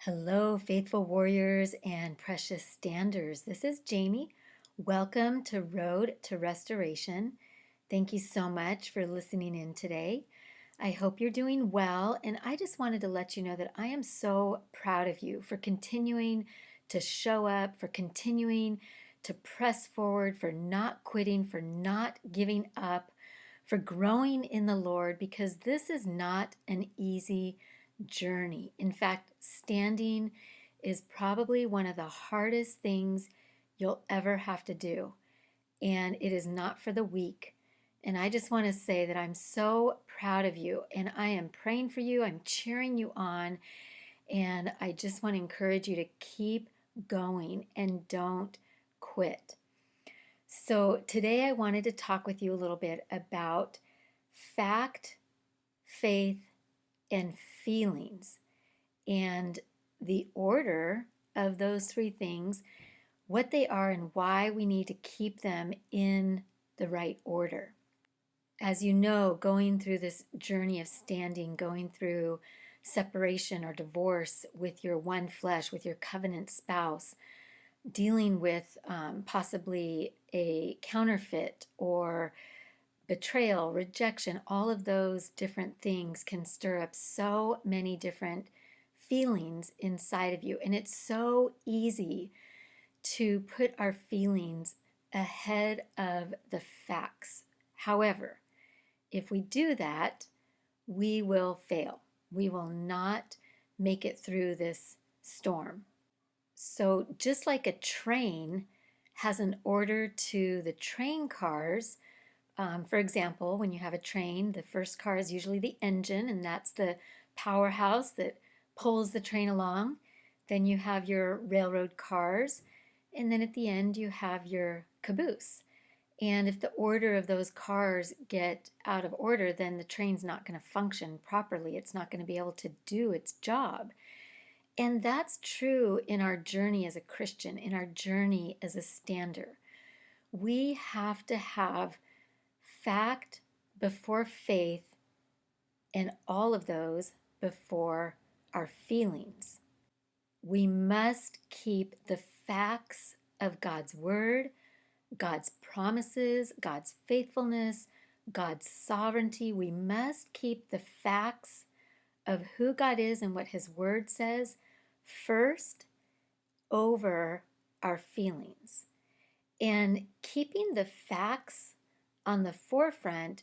Hello, faithful warriors and precious standers. This is Jamie. Welcome to Road to Restoration. Thank you so much for listening in today. I hope you're doing well, and I just wanted to let you know that I am so proud of you for continuing to show up, for continuing to press forward, for not quitting, for not giving up, for growing in the Lord, because this is not an easy journey. In fact, standing is probably one of the hardest things you'll ever have to do, and it is not for the weak. And I just want to say that I'm so proud of you, and I am praying for you, I'm cheering you on, and I just want to encourage you to keep going and don't quit. So, today I wanted to talk with you a little bit about fact, faith, and feelings, and the order of those three things, what they are, and why we need to keep them in the right order. As you know, going through this journey of standing, going through separation or divorce with your one flesh, with your covenant spouse, dealing with possibly a counterfeit or betrayal, rejection, all of those different things can stir up so many different feelings inside of you. And it's so easy to put our feelings ahead of the facts. However, if we do that, we will fail. We will not make it through this storm. So, just like a train has an order to the train cars, for example, when you have a train, the first car is usually the engine, and that's the powerhouse that pulls the train along. Then you have your railroad cars, and then at the end, you have your caboose. And if the order of those cars get out of order, then the train's not going to function properly. It's not going to be able to do its job. And that's true in our journey as a Christian, in our journey as a stander. We have to have fact before faith, and all of those before our feelings. We must keep the facts of God's word, God's promises, God's faithfulness, God's sovereignty. We must keep the facts of who God is and what his word says first over our feelings. And keeping the facts on the forefront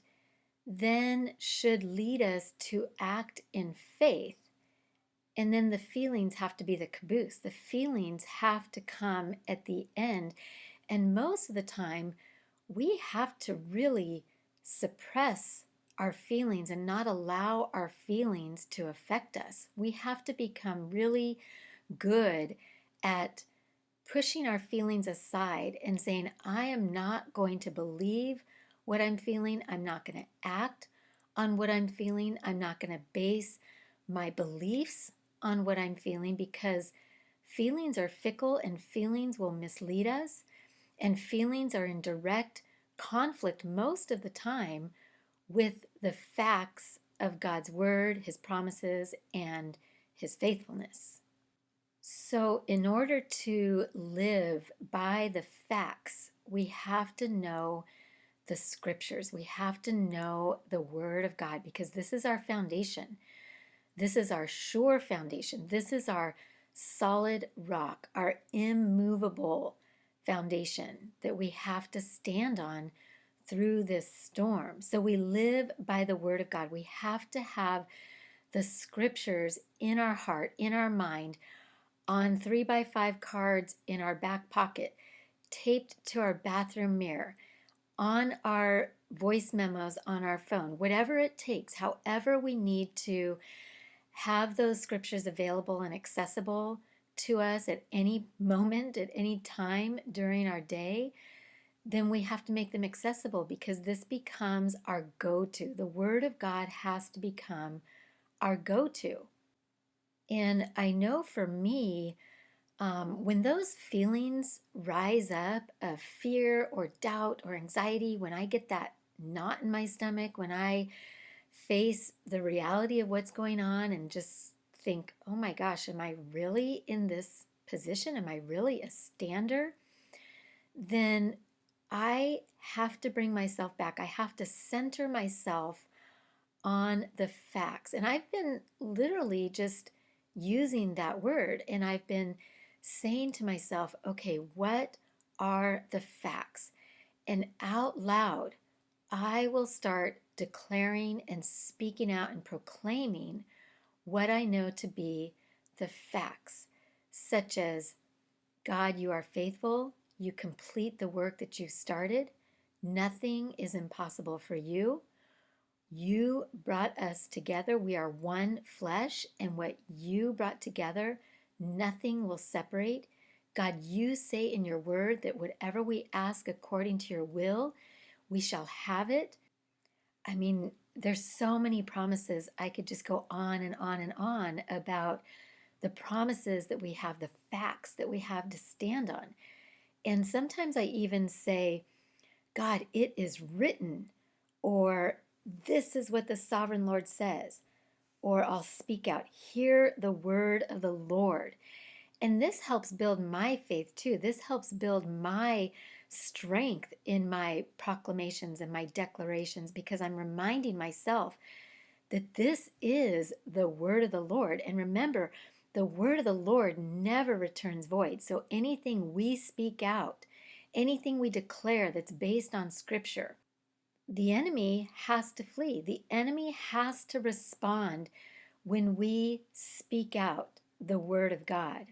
then should lead us to act in faith. And then the feelings have to be the caboose. The feelings have to come at the end. And most of the time, we have to really suppress our feelings and not allow our feelings to affect us. We have to become really good at pushing our feelings aside and saying, I am not going to believe what I'm feeling. I'm not going to act on what I'm feeling. I'm not going to base my beliefs on what I'm feeling, because feelings are fickle and feelings will mislead us, and feelings are in direct conflict most of the time with the facts of God's word, his promises, and his faithfulness. So, in order to live by the facts, we have to know the scriptures. We have to know the word of God, because this is our foundation. This is our sure foundation. This is our solid rock, our immovable foundation that we have to stand on through this storm. So we live by the word of God. We have to have the scriptures in our heart, in our mind, on 3x5 cards in our back pocket, taped to our bathroom mirror, on our voice memos on our phone, whatever it takes, however we need to have those scriptures available and accessible to us at any moment, at any time during our day, then we have to make them accessible, because this becomes our go-to. The Word of God has to become our go-to. And I know for me, when those feelings rise up of fear or doubt or anxiety, when I get that knot in my stomach, when I face the reality of what's going on and just think, oh my gosh, am I really in this position? Am I really a stander? Then I have to bring myself back. I have to center myself on the facts. And I've been literally just using that word, and I've been saying to myself, okay, what are the facts? And out loud, I will start declaring and speaking out and proclaiming what I know to be the facts, such as, God, you are faithful. You complete the work that you started. Nothing is impossible for you. You brought us together. We are one flesh, and what you brought together, nothing will separate. God, you say in your word that whatever we ask according to your will, we shall have it. I mean, there's so many promises. I could just go on and on and on about the promises that we have, the facts that we have to stand on. And sometimes I even say, God, it is written, or this is what the sovereign Lord says, or I'll speak out, hear the word of the Lord. And this helps build my faith too. This helps build my strength in my proclamations and my declarations, because I'm reminding myself that this is the word of the Lord. And remember, the word of the Lord never returns void. So anything we speak out, anything we declare that's based on scripture, the enemy has to flee. The enemy has to respond when we speak out the word of God.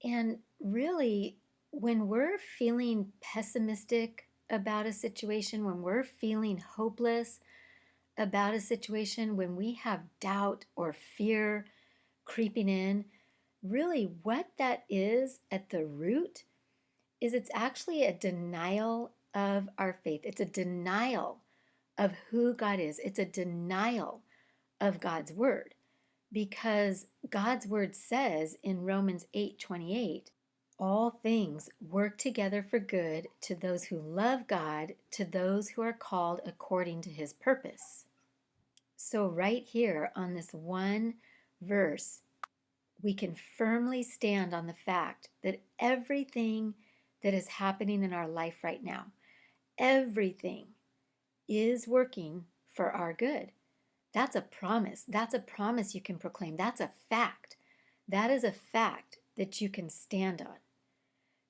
And really, when we're feeling pessimistic about a situation, when we're feeling hopeless about a situation, when we have doubt or fear creeping in, really what that is at the root is it's actually a denial of our faith. It's a denial of who God is. It's a denial of God's word, because God's word says in Romans 8:28, all things work together for good to those who love God, to those who are called according to his purpose. So right here on this one verse, we can firmly stand on the fact that everything that is happening in our life right now, everything is working for our good. That's a promise. That's a promise you can proclaim. That's a fact. That is a fact that you can stand on.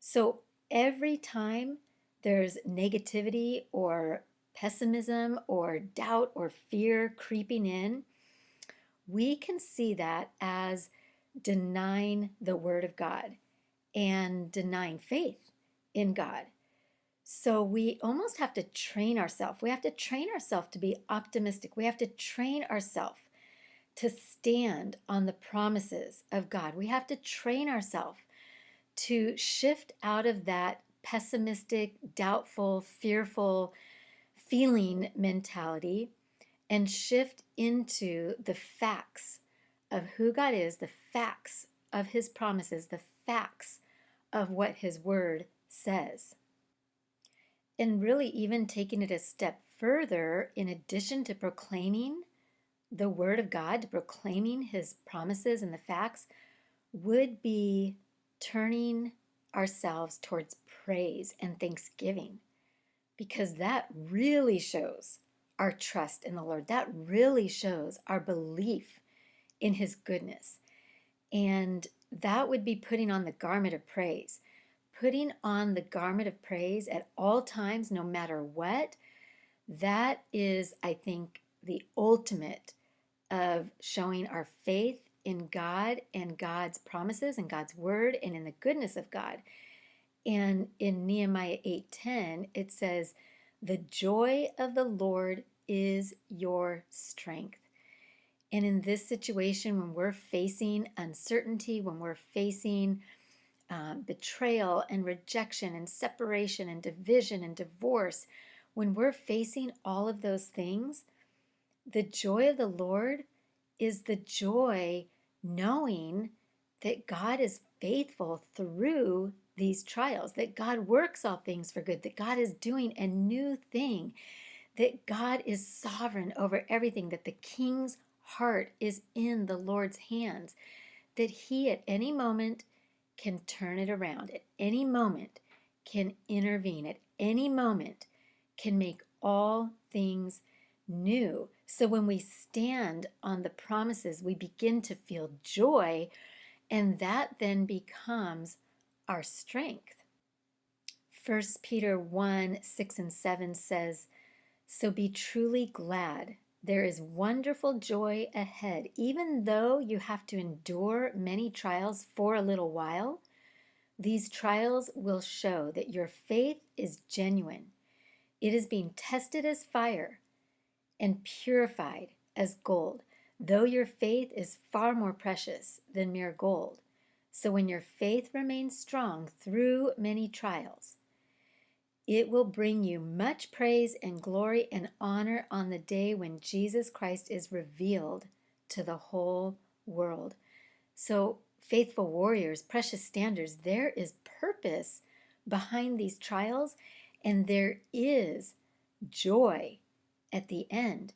So every time there's negativity or pessimism or doubt or fear creeping in, we can see that as denying the word of God and denying faith in God. So we almost have to train ourselves. We have to train ourselves to be optimistic. We have to train ourselves to stand on the promises of God. We have to train ourselves to shift out of that pessimistic, doubtful, fearful feeling mentality and shift into the facts of who God is, the facts of his promises, the facts of what his word says. And really, even taking it a step further, in addition to proclaiming the word of God, to proclaiming his promises and the facts, would be turning ourselves towards praise and thanksgiving, because that really shows our trust in the Lord. That really shows our belief in his goodness. And that would be putting on the garment of praise. Putting on the garment of praise at all times, no matter what, that is, I think, the ultimate of showing our faith in God and God's promises and God's word and in the goodness of God. And in Nehemiah 8:10, it says, the joy of the Lord is your strength. And in this situation, when we're facing uncertainty, when we're facing betrayal and rejection and separation and division and divorce, when we're facing all of those things, the joy of the Lord is the joy knowing that God is faithful through these trials, that God works all things for good, that God is doing a new thing, that God is sovereign over everything, that the king's heart is in the Lord's hands, that He at any moment can turn it around, at any moment can intervene, at any moment can make all things new. So when we stand on the promises, we begin to feel joy, and that then becomes our strength. 1 Peter 1 6 and 7 says, "So be truly glad. There is wonderful joy ahead, even though you have to endure many trials for a little while. These trials will show that your faith is genuine. It is being tested as fire and purified as gold, though your faith is far more precious than mere gold. So when your faith remains strong through many trials, it will bring you much praise and glory and honor on the day when Jesus Christ is revealed to the whole world." So, faithful warriors, precious standards, there is purpose behind these trials, and there is joy at the end.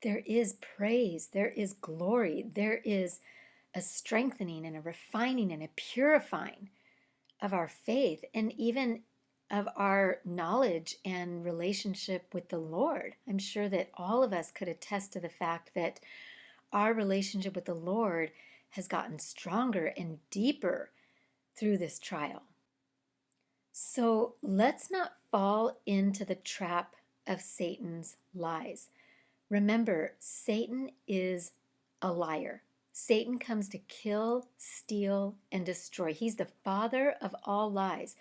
There is praise, there is glory, there is a strengthening and a refining and a purifying of our faith, and even of our knowledge and relationship with the Lord. I'm sure that all of us could attest to the fact that our relationship with the Lord has gotten stronger and deeper through this trial. So let's not fall into the trap of Satan's lies. Remember, Satan is a liar. Satan comes to kill, steal, and destroy. He's the father of all lies.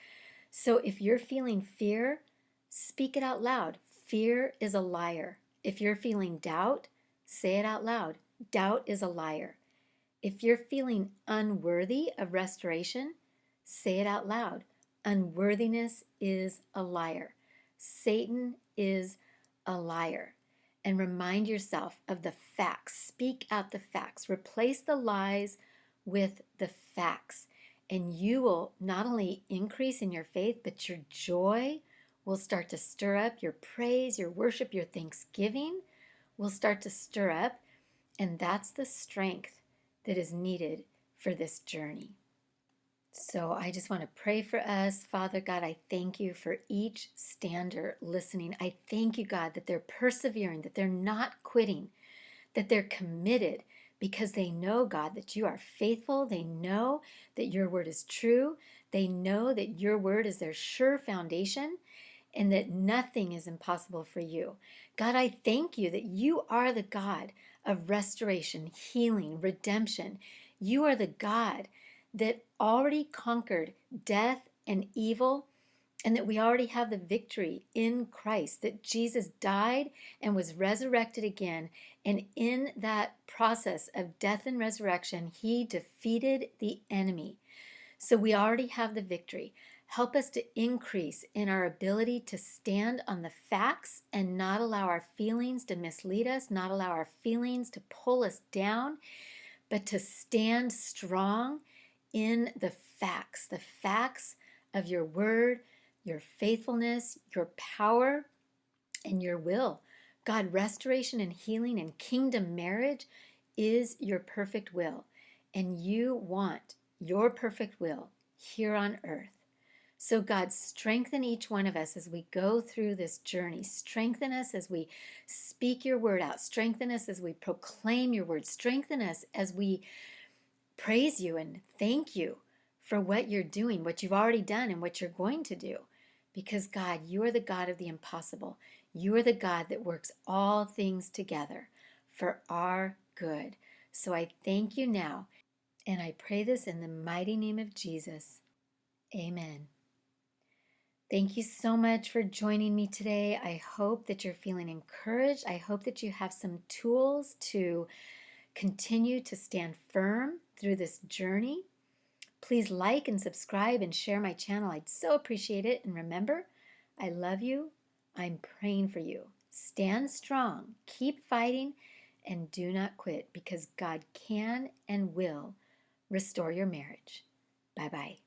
So if you're feeling fear, speak it out loud. Fear is a liar. If you're feeling doubt, say it out loud. Doubt is a liar. If you're feeling unworthy of restoration, say it out loud. Unworthiness is a liar. Satan is a liar. And remind yourself of the facts. Speak out the facts. Replace the lies with the facts. And you will not only increase in your faith, but your joy will start to stir up. Your praise, your worship, your thanksgiving will start to stir up. And that's the strength that is needed for this journey. So I just want to pray for us. Father God, I thank you for each stander listening. I thank you, God, that they're persevering, that they're not quitting, that they're committed because they know, God, that you are faithful. They know that your word is true. They know that your word is their sure foundation and that nothing is impossible for you. God, I thank you that you are the God of restoration, healing, redemption. You are the God that already conquered death and evil, and that we already have the victory in Christ, that Jesus died and was resurrected again. And in that process of death and resurrection, he defeated the enemy. So we already have the victory. Help us to increase in our ability to stand on the facts and not allow our feelings to mislead us, not allow our feelings to pull us down, but to stand strong in the facts of your word, your faithfulness, your power, and your will. God, restoration and healing and kingdom marriage is your perfect will, and you want your perfect will here on earth. So God, strengthen each one of us as we go through this journey. Strengthen us as we speak your word out. Strengthen us as we proclaim your word. Strengthen us as we praise you and thank you for what you're doing, what you've already done, and what you're going to do. Because God, you are the God of the impossible. You are the God that works all things together for our good. So I thank you now, and I pray this in the mighty name of Jesus. Amen. Thank you so much for joining me today. I hope that you're feeling encouraged. I hope that you have some tools to continue to stand firm through this journey. Please like and subscribe and share my channel. I'd so appreciate it. And remember, I love you. I'm praying for you. Stand strong, keep fighting, and do not quit because God can and will restore your marriage. Bye-bye.